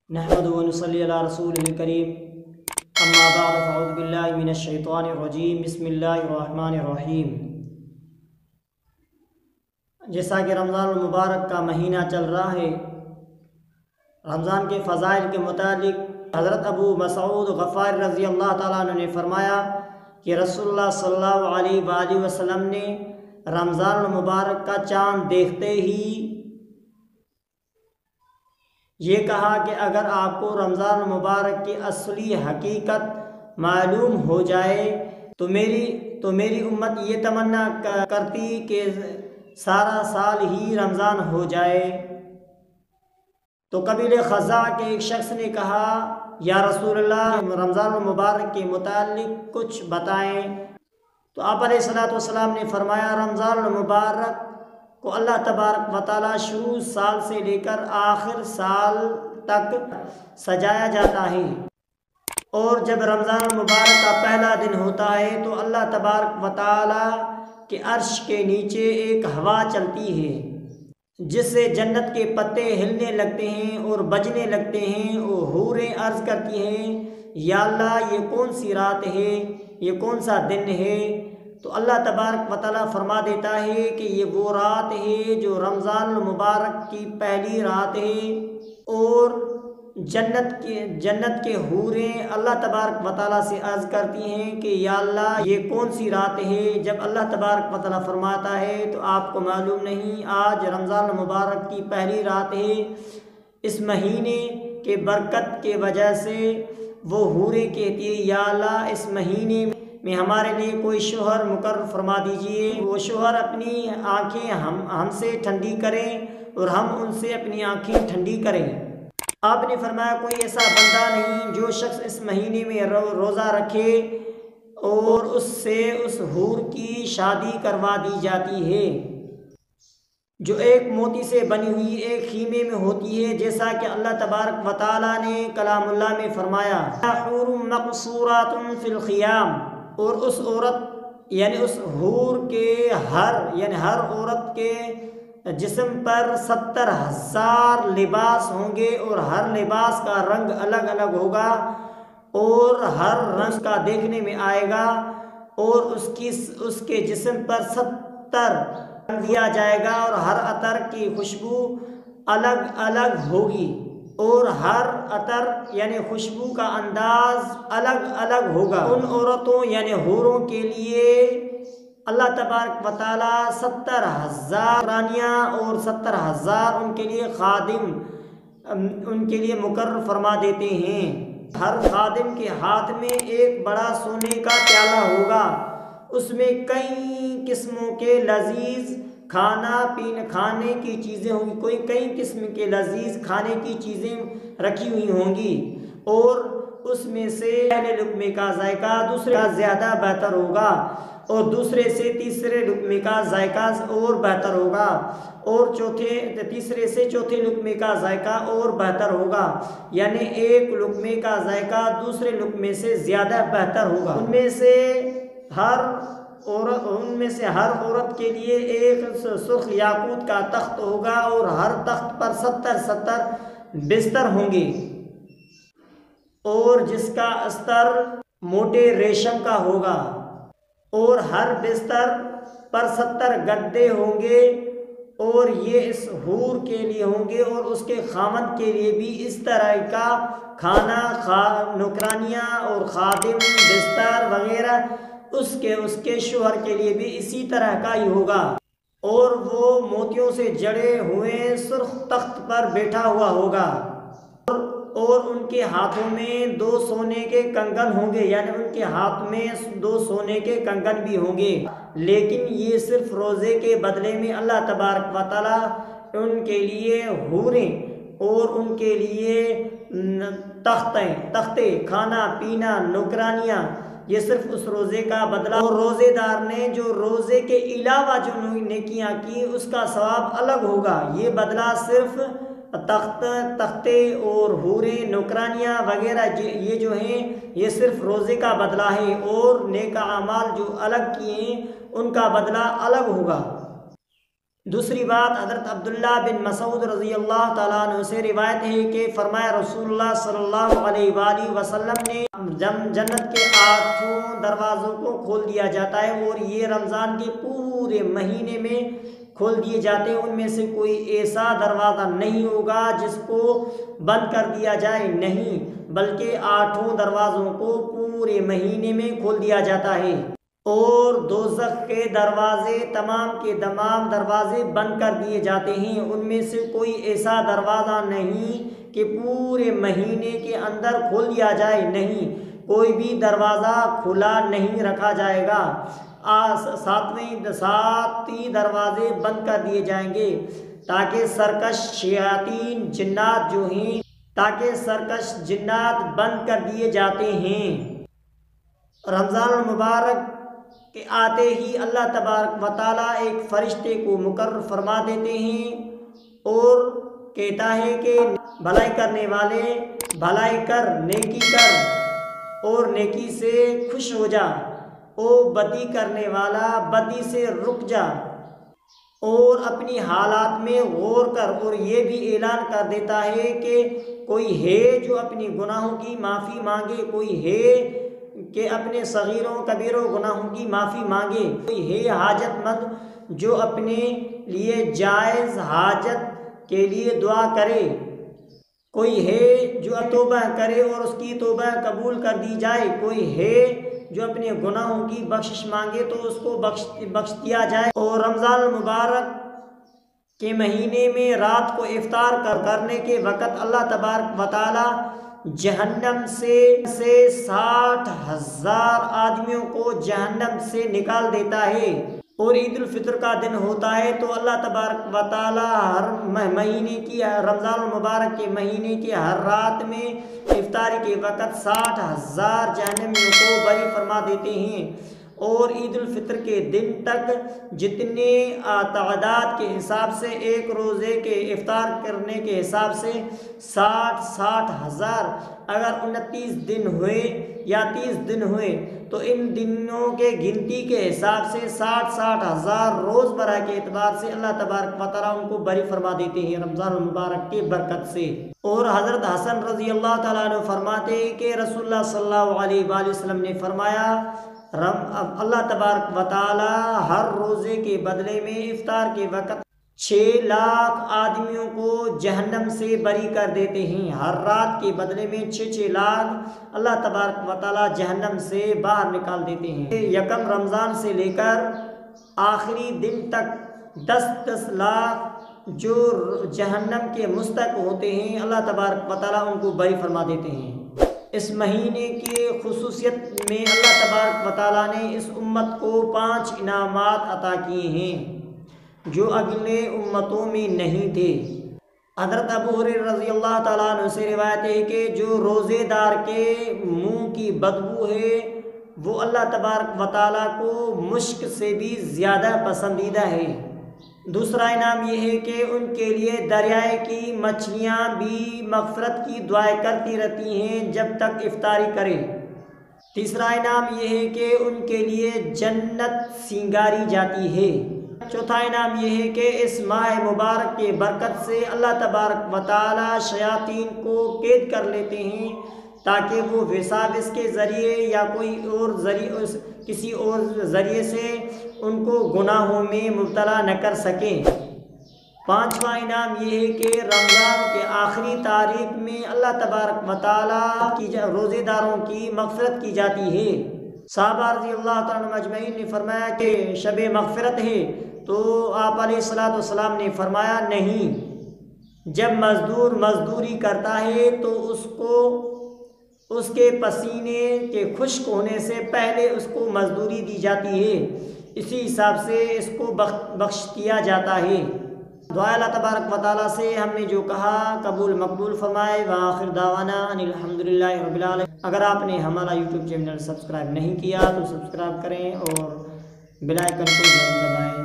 نحمد و نصلی علی رسول الکریم اما بعد فاعوذ باللہ من الشیطان الرجیم بسم اللہ الرحمن الرحیم۔ جیسا کہ رمضان المبارک کا مہینہ چل رہا ہے، رمضان کے فضائل کے متعلق حضرت ابو مسعود غفاری رضی اللہ تعالیٰ عنہ نے فرمایا کہ رسول اللہ صلی اللہ علیہ وآلہ وسلم نے رمضان المبارک کا چاند دیکھتے ہی یہ کہا کہ اگر آپ کو رمضان المبارک کی اصلی حقیقت معلوم ہو جائے تو میری امت یہ تمنا کرتی کہ سارا سال ہی رمضان ہو جائے۔ تو قبیلہ خزاع کے ایک شخص نے کہا، یا رسول اللہ، رمضان المبارک کے متعلق کچھ بتائیں۔ تو آپ علیہ الصلوۃ والسلام نے فرمایا، رمضان المبارک کو اللہ تبارک و تعالیٰ شروع سال سے لے کر آخر سال تک سجایا جاتا ہے، اور جب رمضان المبارک کا پہلا دن ہوتا ہے تو اللہ تبارک و تعالیٰ کے عرش کے نیچے ایک ہوا چلتی ہے جس سے جنت کے پتے ہلنے لگتے ہیں اور بجنے لگتے ہیں، اور حوریں عرض کرتی ہیں، یا اللہ، یہ کون سی رات ہے، یہ کون سا دن ہے؟ تو اللہ تبارک و تعالیٰ فرما دیتا ہے کہ یہ وہ رات ہے جو رمضان المبارک کی پہلی رات ہے، اور جنت کے حوریں اللہ تبارک و تعالیٰ سے عرض کرتی ہیں کہ یا اللہ، یہ کون سی رات ہے؟ جب اللہ تبارک و تعالیٰ فرماتا ہے تو آپ کو معلوم نہیں، آج رمضان المبارک کی پہلی رات ہے۔ اس مہینے کے برکت کے وجہ سے وہ حوریں کہتی ہیں، یا اللہ، اس مہینے میں ہمارے لیے کوئی شوہر مقرر فرما دیجئے، وہ شوہر اپنی آنکھیں ہم سے ٹھنڈی کریں اور ہم ان سے اپنی آنکھیں ٹھنڈی کریں۔ آپ نے فرمایا، کوئی ایسا بندہ نہیں جو شخص اس مہینے میں روزہ رکھے اور اس سے اس حور کی شادی کروا دی جاتی ہے جو ایک موتی سے بنی ہوئی ایک خیمے میں ہوتی ہے، جیسا کہ اللہ تبارک و تعالیٰ نے کلام اللہ میں فرمایا، حور مقصورات فی الخیام، اور اس عورت یعنی اس حور کے ہر عورت کے جسم پر 70,000 لباس ہوں گے، اور ہر لباس کا رنگ الگ الگ ہوگا، اور ہر رنگ کا دیکھنے میں آئے گا، اور اس کے جسم پر 70 دیا جائے گا، اور ہر عطر کی خوشبو الگ الگ ہوگی، اور ہر عطر یعنی خوشبو کا انداز الگ الگ ہوگا۔ ان عورتوں یعنی حوروں کے لیے اللہ تبارک و تعالیٰ 70,000 رانیاں اور 70,000 ان کے لیے خادم ان کے لیے مقرر فرما دیتے ہیں۔ ہر خادم کے ہاتھ میں ایک بڑا سونے کا پیالہ ہوگا، اس میں کئی قسموں کے لذیذ کھانے کی چیزیں ہوں گی، کئی قسم کے لذیذ کھانے کی چیزیں رکھی ہوئی ہوں گی، اور اس میں سے پہلے لقمے کا ذائقہ دوسرے کا زیادہ بہتر ہوگا، اور دوسرے سے تیسرے لقمے کا ذائقہ اور بہتر ہوگا، اور تیسرے سے چوتھے لقمے کا ذائقہ اور بہتر ہوگا، یعنی ایک لقمے کا ذائقہ دوسرے لقمے سے زیادہ بہتر ہوگا۔ ان میں سے ہر عورت کے لیے ایک سرخ یاقوت کا تخت ہوگا، اور ہر تخت پر 70 بستر ہوں گے، اور جس کا استر موٹے ریشم کا ہوگا، اور ہر بستر پر 70 گدے ہوں گے، اور یہ اس حور کے لیے ہوں گے، اور اس کے خامند کے لیے بھی اس طرح کا کھانا، نوکرانیاں اور خادم، بستر وغیرہ اس کے شوہر کے لیے بھی اسی طرح کا ہی ہوگا، اور وہ موتیوں سے جڑے ہوئے سرخ تخت پر بیٹھا ہوا ہوگا، اور ان کے ہاتھوں میں 2 سونے کے کنگن ہوں گے، یعنی ان کے ہاتھ میں 2 سونے کے کنگن بھی ہوں گے، لیکن یہ صرف روزے کے بدلے میں اللہ تبارک و تعالیٰ ان کے لیے حوریں اور ان کے لیے تختے، کھانا پینا، نوکرانیاں، یہ صرف اس روزے کا بدلہ، اور روزے دار نے جو روزے کے علاوہ جو نیکیاں کی اس کا ثواب الگ ہوگا۔ یہ بدلہ صرف تختے اور حوریں، نوکرانیاں وغیرہ یہ جو ہیں یہ صرف روزے کا بدلہ ہے، اور نیک اعمال جو الگ کیے ہیں ان کا بدلہ الگ ہوگا۔ دوسری بات حضرت عبداللہ بن مسعود رضی اللہ تعالیٰ عنہ سے روایت ہے کہ فرمایا رسول اللہ صلی اللہ علیہ وآلہ وسلم نے جنت کے 8 دروازوں کو کھول دیا جاتا ہے اور یہ رمضان کے پورے مہینے میں کھول دیے جاتے ہیں، ان میں سے کوئی ایسا دروازہ نہیں ہوگا جس کو بند کر دیا جائے، نہیں، بلکہ 8 دروازوں کو پورے مہینے میں کھول دیا جاتا ہے، اور دوزخ کے دروازے تمام کے تمام دروازے بند کر دیے جاتے ہیں، ان میں سے کوئی ایسا دروازہ نہیں کہ پورے مہینے کے اندر کھول دیا جائے، نہیں، کوئی بھی دروازہ کھلا نہیں رکھا جائے گا، 7 دروازے بند کر دیے جائیں گے تاکہ سرکش شیاطین جنات جو ہیں بند کر دیے جاتے ہیں۔ رمضان المبارک کے آتے ہی اللہ تبارک و تعالیٰ ایک فرشتے کو مقرر فرما دیتے ہیں اور کہتا ہے کہ بھلائی کرنے والے بھلائی کر، نیکی کر اور نیکی سے خوش ہو جا، او بدی کرنے والا بدی سے رک جا اور اپنی حالات میں غور کر، اور یہ بھی اعلان کر دیتا ہے کہ کوئی ہے جو اپنی گناہوں کی معافی مانگے، کوئی ہے کہ اپنے صغیروں کبیروں گناہوں کی معافی مانگے، کوئی ہے حاجت مند جو اپنے لیے جائز حاجت کے لیے دعا کرے، کوئی ہے جو توبہ کرے اور اس کی توبہ قبول کر دی جائے، کوئی ہے جو اپنے گناہوں کی بخشش مانگے تو اس کو بخش دیا جائے۔ اور رمضان المبارک کے مہینے میں رات کو افطار کرنے کے وقت اللہ تبارک و تعالی جہنم سے 60,000 آدمیوں کو جہنم سے نکال دیتا ہے، اور عید الفطر کا دن ہوتا ہے تو اللہ تبارک و تعالی ہر مہینے کی رمضان المبارک کے مہینے کی ہر رات میں افطاری کے وقت 60,000 جہنمیوں کو بری فرما دیتے ہیں، اور عید الفطر کے دن تک جتنے تعداد کے حساب سے ایک روزے کے افطار کرنے کے حساب سے 60,000 اگر 29 دن ہوئے یا 30 دن ہوئے تو ان دنوں کے گنتی کے حساب سے 60,000 روز برہ کے اعتبار سے اللہ تبارک و تعالیٰ ان کو بری فرما دیتے ہیں رمضان المبارک کی برکت سے۔ اور حضرت حسن رضی اللہ تعالیٰ عنہ فرماتے ہیں کہ رسول اللہ صلی اللہ علیہ وآلہ وسلم نے فرمایا اللہ تبارک و تعالیٰ ہر روزے کے بدلے میں افطار کے وقت 6 لاکھ آدمیوں کو جہنم سے بری کر دیتے ہیں، ہر رات کے بدلے میں 6 لاکھ اللہ تبارک و تعالیٰ جہنم سے باہر نکال دیتے ہیں۔ یکم رمضان سے لے کر آخری دن تک 10 لاکھ جو جہنم کے مستحق ہوتے ہیں اللہ تبارک و تعالیٰ ان کو بری فرما دیتے ہیں۔ اس مہینے کی خصوصیت میں اللہ تبارک و تعالیٰ نے اس امت کو 5 انعامات عطا کیے ہیں جو اگلے امتوں میں نہیں تھے۔ حضرت ابو ہریرہ رضی اللہ تعالیٰ عنہ سے روایت ہے کہ جو روزے دار کے منہ کی بدبو ہے وہ اللہ تبارک و تعالیٰ کو مشک سے بھی زیادہ پسندیدہ ہے۔ دوسرا انعام یہ ہے کہ ان کے لیے دریائے کی مچھلیاں بھی مغفرت کی دعائیں کرتی رہتی ہیں جب تک افطاری کرے۔ تیسرا انعام یہ ہے کہ ان کے لیے جنت سینگاری جاتی ہے۔ چوتھا انعام یہ ہے کہ اس ماہ مبارک کے برکت سے اللہ تبارک و تعالی شیاطین کو قید کر لیتے ہیں تاکہ وہ وساوس کے ذریعے یا کسی اور ذریعے سے ان کو گناہوں میں مبتلا نہ کر سکیں۔ پانچواں انعام یہ ہے کہ رمضان کے آخری تاریخ میں اللہ تبارک و تعالیٰ کی روزے داروں کی مغفرت کی جاتی ہے۔ صحابہ رضی اللہ تعالیٰ عنہ اجمعین نے فرمایا کہ شب مغفرت ہے تو آپ علیہ الصلوۃ والسلام نے فرمایا نہیں، جب مزدور مزدوری کرتا ہے تو اس کو اس کے پسینے کے خشک ہونے سے پہلے اس کو مزدوری دی جاتی ہے، اسی حساب سے اس کو بخش دیا جاتا ہے۔ دعا اللہ تبارک و تعالیٰ سے ہم نے جو کہا قبول مقبول فرمائے، وآخر دعوانا ان الحمدللہ رب العالمین۔ اگر آپ نے ہمارا یوٹیوب چینل سبسکرائب نہیں کیا تو سبسکرائب کریں اور بیل آئیکن کو ضرور دبائیں۔